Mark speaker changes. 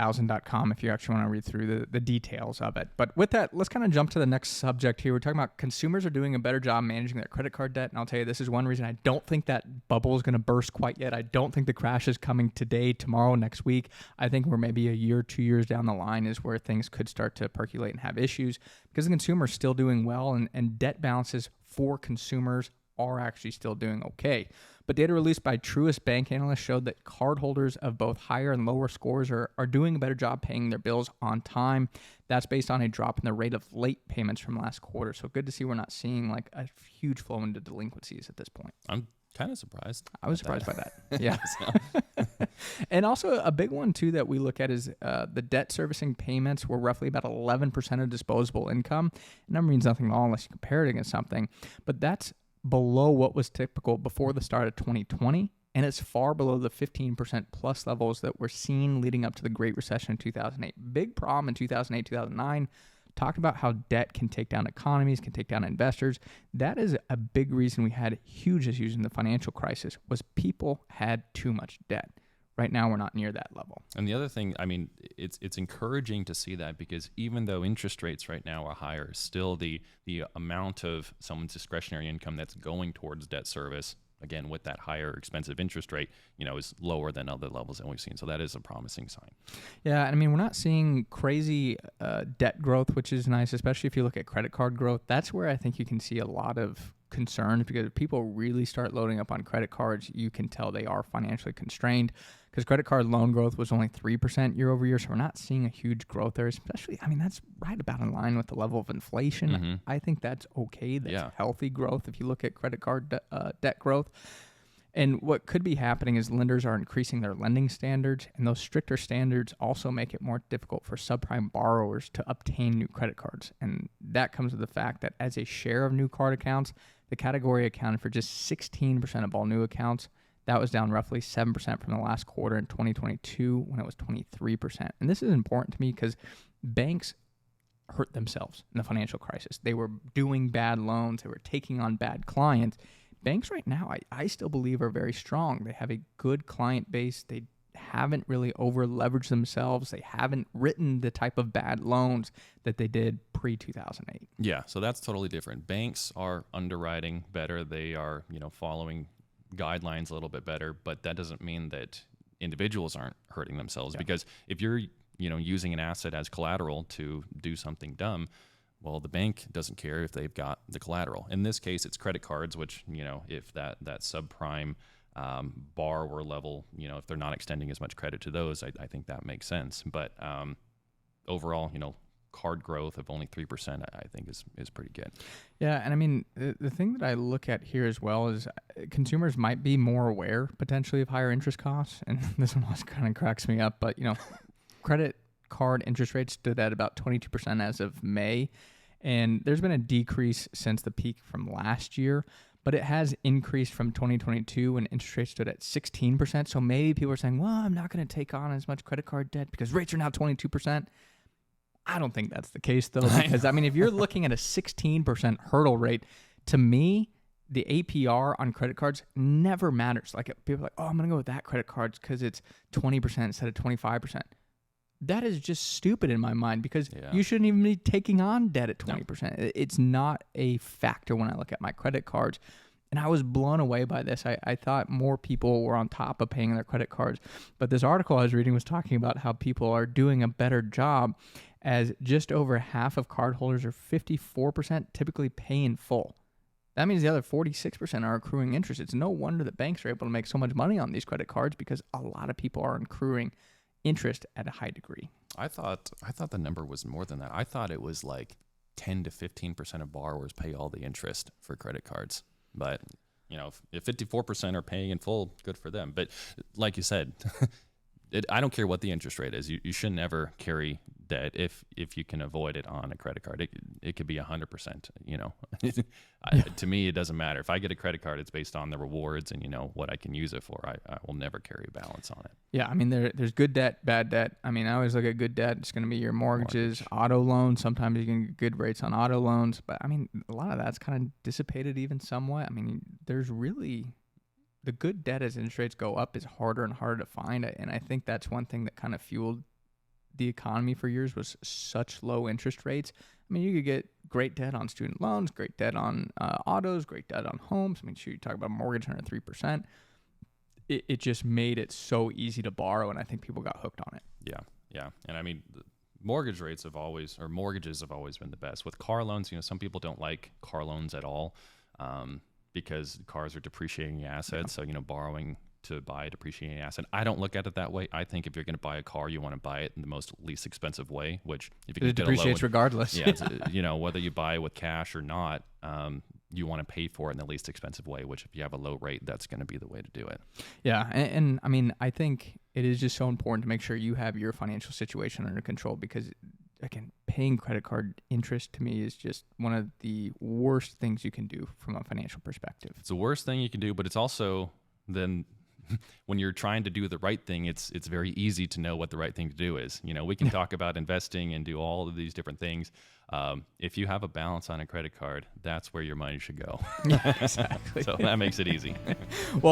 Speaker 1: 2000.com if you actually want to read through the details of it. But with that, let's kind of jump to the next subject here. We're talking about consumers are doing a better job managing their credit card debt. And I'll tell you, this is one reason I don't think that bubble is going to burst quite yet. I don't think the crash is coming today, tomorrow, next week. I think we're maybe a year, 2 years down the line is where things could start to percolate and have issues because the consumer is still doing well and debt balances for consumers are actually still doing okay. But data released by Truist Bank analysts showed that cardholders of both higher and lower scores are doing a better job paying their bills on time. That's based on a drop in the rate of late payments from last quarter. So good to see we're not seeing like a huge flow into delinquencies at this point.
Speaker 2: I'm kind of surprised.
Speaker 1: I was surprised by that. Yeah. And also a big one too that we look at is the debt servicing payments were roughly about 11% of disposable income. And that means nothing at all unless you compare it against something. But that's below what was typical before the start of 2020, and it's far below the 15% plus levels that were seen leading up to the Great Recession in 2008. Big problem in 2008, 2009. Talked about how debt can take down economies, can take down investors. That is a big reason we had huge issues in the financial crisis was people had too much debt. Right now, we're not near that level.
Speaker 2: And the other thing, I mean, it's encouraging to see that because even though interest rates right now are higher, still the amount of someone's discretionary income that's going towards debt service, again, with that higher expensive interest rate, is lower than other levels that we've seen. So that is a promising sign.
Speaker 1: Yeah, I mean, we're not seeing crazy debt growth, which is nice, especially if you look at credit card growth. That's where I think you can see a lot of concerns because if people really start loading up on credit cards, you can tell they are financially constrained because credit card loan growth was only 3% year over year. So we're not seeing a huge growth there, especially, I mean, that's right about in line with the level of inflation.
Speaker 2: Mm-hmm.
Speaker 1: I think that's okay. That's healthy growth if you look at credit card debt growth. And what could be happening is lenders are increasing their lending standards, and those stricter standards also make it more difficult for subprime borrowers to obtain new credit cards. And that comes with the fact that as a share of new card accounts, the category accounted for just 16% of all new accounts. That was down roughly 7% from the last quarter in 2022 when it was 23%. And this is important to me because banks hurt themselves in the financial crisis. They were doing bad loans. They were taking on bad clients. Banks right now, I still believe, are very strong. They have a good client base. They haven't really over-leveraged themselves. They haven't written the type of bad loans that they did pre-2008.
Speaker 2: Yeah, so that's totally different. Banks are underwriting better. They are, following guidelines a little bit better, but that doesn't mean that individuals aren't hurting themselves because if you're, using an asset as collateral to do something dumb, well, the bank doesn't care if they've got the collateral. In this case, it's credit cards, which, if that subprime borrower level, if they're not extending as much credit to those, I think that makes sense. But overall, card growth of only 3%, I think is pretty good.
Speaker 1: Yeah, and I mean, the thing that I look at here as well is consumers might be more aware potentially of higher interest costs. And this one always kind of cracks me up, but, credit card interest rates stood at about 22% as of May. And there's been a decrease since the peak from last year, but it has increased from 2022 when interest rates stood at 16%. So maybe people are saying, well, I'm not going to take on as much credit card debt because rates are now 22%. I don't think that's the case, though, because, I mean, if you're looking at a 16% hurdle rate, to me, the APR on credit cards never matters. Like, people are like, oh, I'm going to go with that credit card because it's 20% instead of 25%. That is just stupid in my mind because you shouldn't even be taking on debt at 20%. No. It's not a factor when I look at my credit cards. And I was blown away by this. I thought more people were on top of paying their credit cards. But this article I was reading was talking about how people are doing a better job as just over half of cardholders or 54% typically pay in full. That means the other 46% are accruing interest. It's no wonder that banks are able to make so much money on these credit cards because a lot of people are accruing interest at a high degree.
Speaker 2: I thought the number was more than that. I thought it was like 10 to 15% of borrowers pay all the interest for credit cards. But, if 54% are paying in full, good for them. But like you said, I don't care what the interest rate is. You should never carry debt if you can avoid it on a credit card. It could be 100%, To me, it doesn't matter. If I get a credit card, it's based on the rewards and, what I can use it for. I will never carry a balance on it.
Speaker 1: Yeah, I mean, there's good debt, bad debt. I mean, I always look at good debt. It's going to be your mortgages, auto loans. Sometimes you can get good rates on auto loans. But, I mean, a lot of that's kind of dissipated even somewhat. I mean, there's really... the good debt as interest rates go up is harder and harder to find. And I think that's one thing that kind of fueled the economy for years was such low interest rates. I mean, you could get great debt on student loans, great debt on autos, great debt on homes. I mean, you talk about a mortgage under 3%. It just made it so easy to borrow, and I think people got hooked on it.
Speaker 2: Yeah. And I mean, mortgages have always been the best. With car loans, some people don't like car loans at all because cars are depreciating assets. So, borrowing to buy a depreciating asset. I don't look at it that way. I think if you're going to buy a car, you want to buy it in the most least expensive way, which if you can
Speaker 1: it depreciates regardless.
Speaker 2: Yeah, whether you buy with cash or not, you want to pay for it in the least expensive way, which if you have a low rate, that's going to be the way to do it.
Speaker 1: Yeah. And I mean, I think it is just so important to make sure you have your financial situation under control because, again, paying credit card interest to me is just one of the worst things you can do from a financial perspective.
Speaker 2: It's the worst thing you can do, but it's also then when you're trying to do the right thing, it's very easy to know what the right thing to do is. We can talk about investing and do all of these different things. If you have a balance on a credit card, that's where your money should go.
Speaker 1: Yeah, exactly.
Speaker 2: So that makes it easy.
Speaker 1: Well,